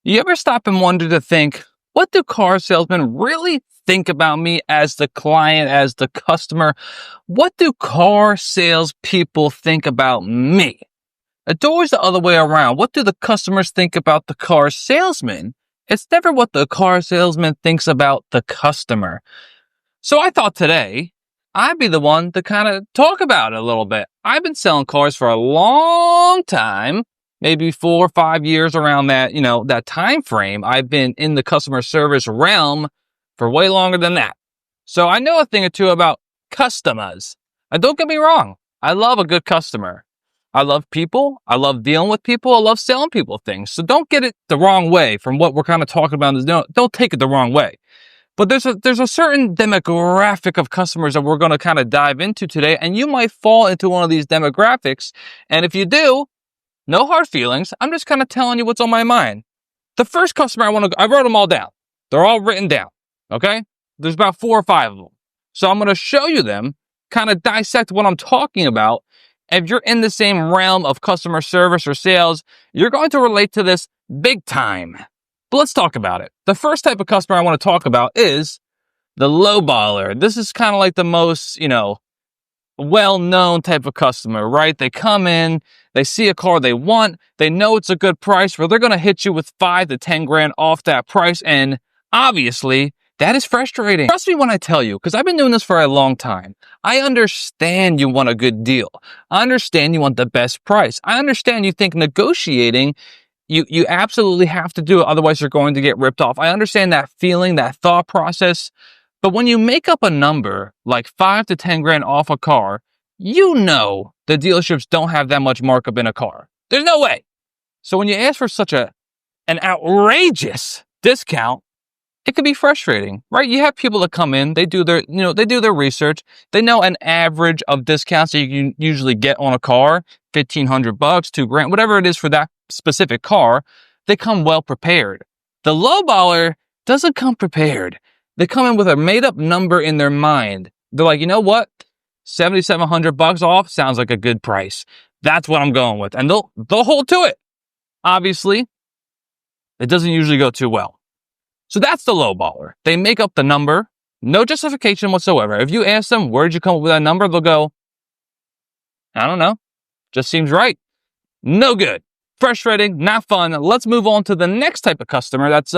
You ever stop and wonder to think, what do car salesmen really think about me as the client, as the customer? What do car salespeople think about me? It's always the other way around. What do the customers think about the car salesman? It's never what the car salesman thinks about the customer. So I thought today I'd be the one to kind of talk about it a little bit. I've been selling cars for a long time, maybe 4 or 5 years around that, that time frame. I've been in the customer service realm for way longer than that. So I know a thing or two about customers. And don't get me wrong, I love a good customer. I love people. I love dealing with people. I love selling people things. So don't get it the wrong way from what we're kind of talking about. Don't take it the wrong way. But there's a certain demographic of customers that we're going to kind of dive into today, and you might fall into one of these demographics. And if you do, no hard feelings. I'm just kind of telling you what's on my mind. The first customer I wrote them all down. They're all written down. Okay? There's about 4 or 5 of them. So I'm going to show you them, kind of dissect what I'm talking about. If you're in the same realm of customer service or sales, you're going to relate to this big time. But let's talk about it. The first type of customer I want to talk about is the lowballer. This is kind of like the most, well-known type of customer, right? They come in, they see a car they want, they know it's a good price, but they're going to hit you with 5 to 10 grand off that price. And obviously, that is frustrating. Trust me when I tell you, because I've been doing this for a long time. I understand you want a good deal. I understand you want the best price. I understand you think negotiating you absolutely have to do it, otherwise you're going to get ripped off. I understand that feeling, that thought process. But when you make up a number like 5 to 10 grand off a car, the dealerships don't have that much markup in a car. There's no way. So when you ask for such an outrageous discount, it can be frustrating, right? You have people that come in, they do their research. They know an average of discounts that you can usually get on a car, $1,500, $2,000, whatever it is for that specific car. They come well prepared. The lowballer doesn't come prepared. They come in with a made up number in their mind. They're like, you know what? $7,700 off sounds like a good price. That's what I'm going with. And they'll hold to it. Obviously, it doesn't usually go too well. So that's the lowballer. They make up the number, no justification whatsoever. If you ask them, where'd you come up with that number? They'll go, I don't know. Just seems right. No good. Frustrating, not fun. Let's move on to the next type of customer that's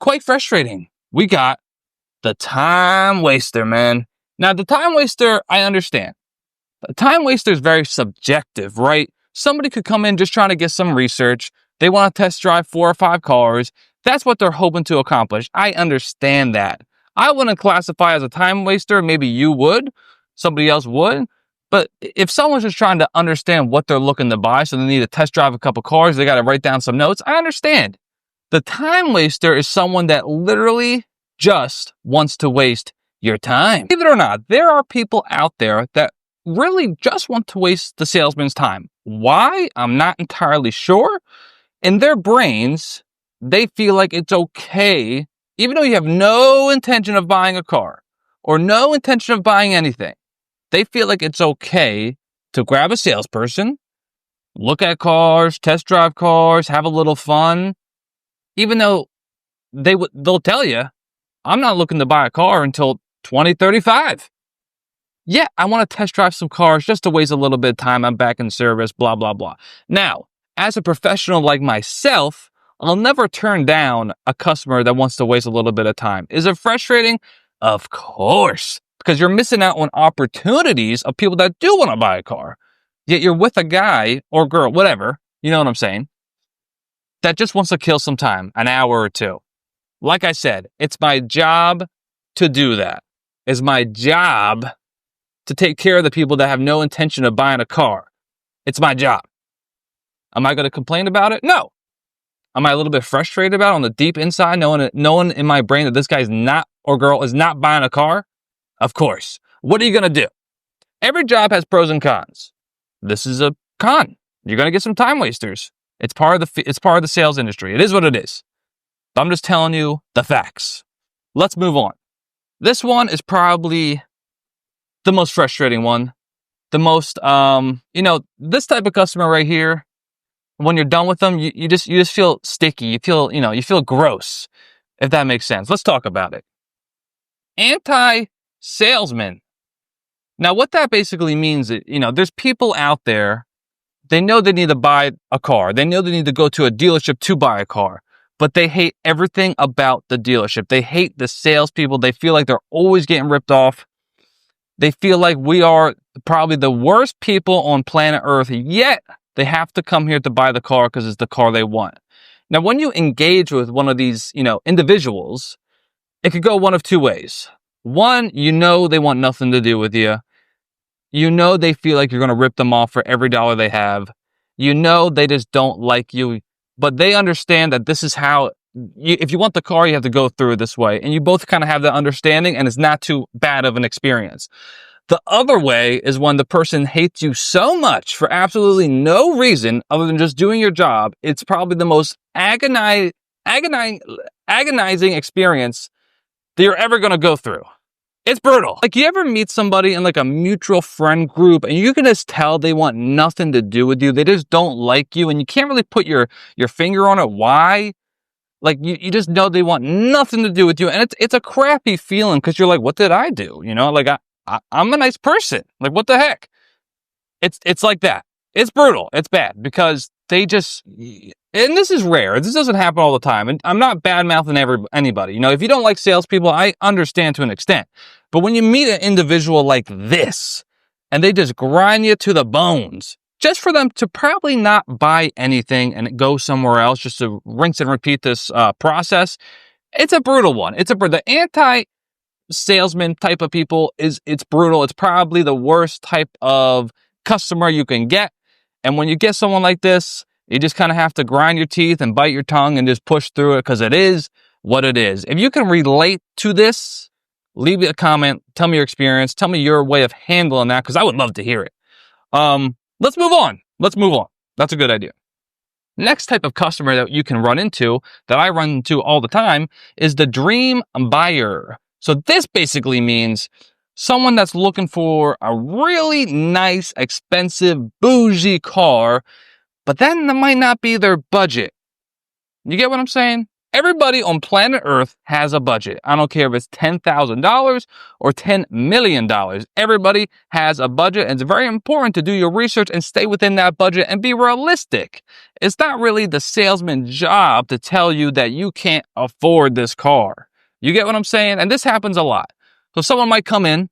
quite frustrating. We got the time waster, man. Now, the time waster, I understand. The time waster is very subjective, right? Somebody could come in just trying to get some research. They want to test drive 4 or 5 cars. That's what they're hoping to accomplish. I understand that. I wouldn't classify as a time waster. Maybe you would. Somebody else would. But if someone's just trying to understand what they're looking to buy, so they need to test drive a couple cars, they got to write down some notes, I understand. The time waster is someone that literally just wants to waste your time. Believe it or not, there are people out there that really just want to waste the salesman's time. Why? I'm not entirely sure. In their brains, they feel like it's okay, even though you have no intention of buying a car or no intention of buying anything. They feel like it's okay to grab a salesperson, look at cars, test drive cars, have a little fun, even though they'll tell you, I'm not looking to buy a car until 2035. Yeah, I want to test drive some cars just to waste a little bit of time. I'm back in service, blah, blah, blah. Now, as a professional like myself, I'll never turn down a customer that wants to waste a little bit of time. Is it frustrating? Of course, because you're missing out on opportunities of people that do want to buy a car. Yet you're with a guy or girl, whatever, you know what I'm saying, that just wants to kill some time, an hour or two. Like I said, it's my job to do that. It's my job to take care of the people that have no intention of buying a car. It's my job. Am I going to complain about it? No. Am I a little bit frustrated about it on the deep inside, knowing in my brain that this guy is not or girl is not buying a car? Of course. What are you going to do? Every job has pros and cons. This is a con. You're going to get some time wasters. It's part of the sales industry. It is what it is. But I'm just telling you the facts. Let's move on. This one is probably the most frustrating one. The most, this type of customer right here, when you're done with them, you just feel sticky. You feel gross, if that makes sense. Let's talk about it. Anti-salesman. Now, what that basically means is, there's people out there, they know they need to buy a car. They know they need to go to a dealership to buy a car, but they hate everything about the dealership. They hate the salespeople. They feel like they're always getting ripped off. They feel like we are probably the worst people on planet Earth, yet they have to come here to buy the car because it's the car they want. Now, when you engage with one of these, individuals, it could go one of two ways. One, they want nothing to do with you. They feel like you're going to rip them off for every dollar they have. They just don't like you, but they understand that this is how, if you want the car, you have to go through it this way. And you both kind of have that understanding, and it's not too bad of an experience. The other way is when the person hates you so much for absolutely no reason other than just doing your job. It's probably the most agonizing experience that you're ever going to go through. It's brutal. Like, you ever meet somebody in like a mutual friend group and you can just tell they want nothing to do with you. They just don't like you and you can't really put your finger on it. Why? Like, you just know they want nothing to do with you. And it's a crappy feeling because you're like, what did I do? Like I'm a nice person. Like, what the heck? It's like that. It's brutal. It's bad because they just, and this is rare. This doesn't happen all the time. And I'm not bad-mouthing anybody. If you don't like salespeople, I understand to an extent. But when you meet an individual like this, and they just grind you to the bones, just for them to probably not buy anything and go somewhere else, just to rinse and repeat this process, it's a brutal one. The anti-salesman type of people it's brutal. It's probably the worst type of customer you can get. And when you get someone like this, you just kind of have to grind your teeth and bite your tongue and just push through it because it is what it is. If you can relate to this, leave me a comment. Tell me your experience. Tell me your way of handling that because I would love to hear it. Let's move on. That's a good idea. Next type of customer that you can run into, that I run into all the time, is the dream buyer. So this basically means someone that's looking for a really nice, expensive, bougie car, but then that might not be their budget. You get what I'm saying? Everybody on planet Earth has a budget. I don't care if it's $10,000 or $10 million. Everybody has a budget, and it's very important to do your research and stay within that budget and be realistic. It's not really the salesman's job to tell you that you can't afford this car. You get what I'm saying? And this happens a lot. So someone might come in,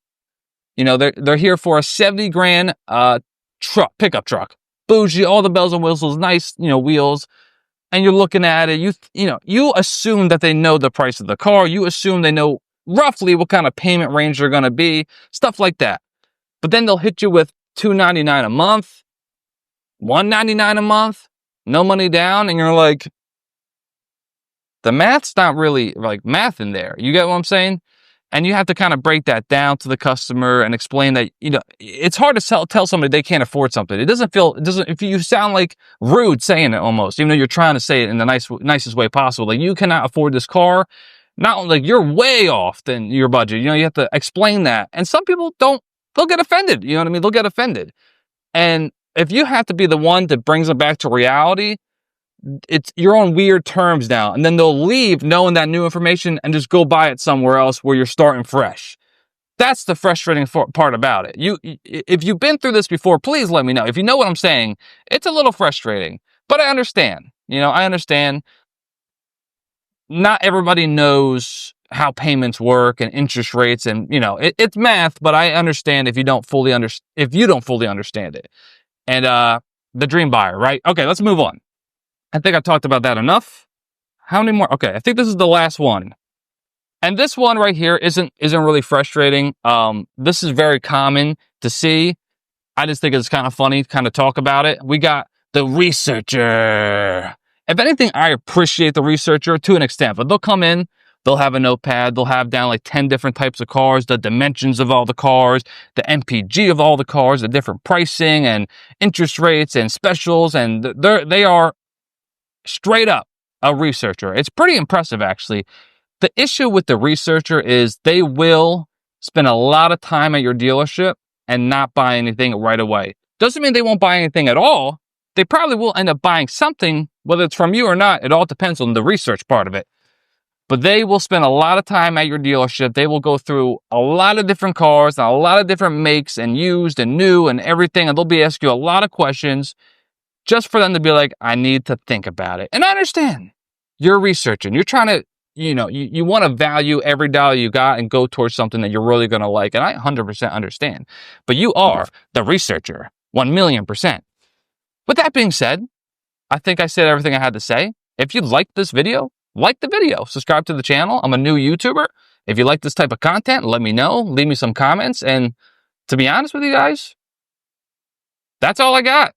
they're here for a 70 grand pickup truck. Bougie, all the bells and whistles, nice, wheels. And you're looking at it, you assume that they know the price of the car. You assume they know roughly what kind of payment range they're going to be, stuff like that. But then they'll hit you with $299 a month, $199 a month, no money down. And you're like, the math's not really like math in there. You get what I'm saying? And you have to kind of break that down to the customer and explain that, it's hard to tell somebody they can't afford something. If you sound like rude saying it almost, even though you're trying to say it in the nicest way possible. Like, you cannot afford this car. Not like you're way off than your budget. You have to explain that. And some people they'll get offended. You know what I mean? They'll get offended. And if you have to be the one that brings them back to reality, you're on weird terms now, and then they'll leave knowing that new information and just go buy it somewhere else where you're starting fresh. That's the frustrating part about it. If you've been through this before, please let me know. If you know what I'm saying, it's a little frustrating, but I understand. I understand. Not everybody knows how payments work and interest rates, and it's math. But I understand if you don't fully understand it. And the dream buyer, right? Okay, let's move on. I think I talked about that enough. How many more? Okay, I think this is the last one. And this one right here isn't really frustrating. This is very common to see. I just think it's kind of funny to kind of talk about it. We got the researcher. If anything, I appreciate the researcher to an extent, but they'll come in, they'll have a notepad, they'll have down like 10 different types of cars, the dimensions of all the cars, the MPG of all the cars, the different pricing and interest rates and specials, and they are straight up a researcher. It's pretty impressive, actually. The issue with the researcher is they will spend a lot of time at your dealership and not buy anything right away. Doesn't mean they won't buy anything at all, they probably will end up buying something, whether it's from you or not. It all depends on the research part of it. But they will spend a lot of time at your dealership. They will go through a lot of different cars and a lot of different makes and used and new and everything. And they'll be asking you a lot of questions just for them to be like, I need to think about it. And I understand you're researching. You're trying to, you want to value every dollar you got and go towards something that you're really going to like. And I 100% understand. But you are the researcher, 1,000,000%. With that being said, I think I said everything I had to say. If you liked this video, like the video, subscribe to the channel. I'm a new YouTuber. If you like this type of content, let me know. Leave me some comments. And to be honest with you guys, that's all I got.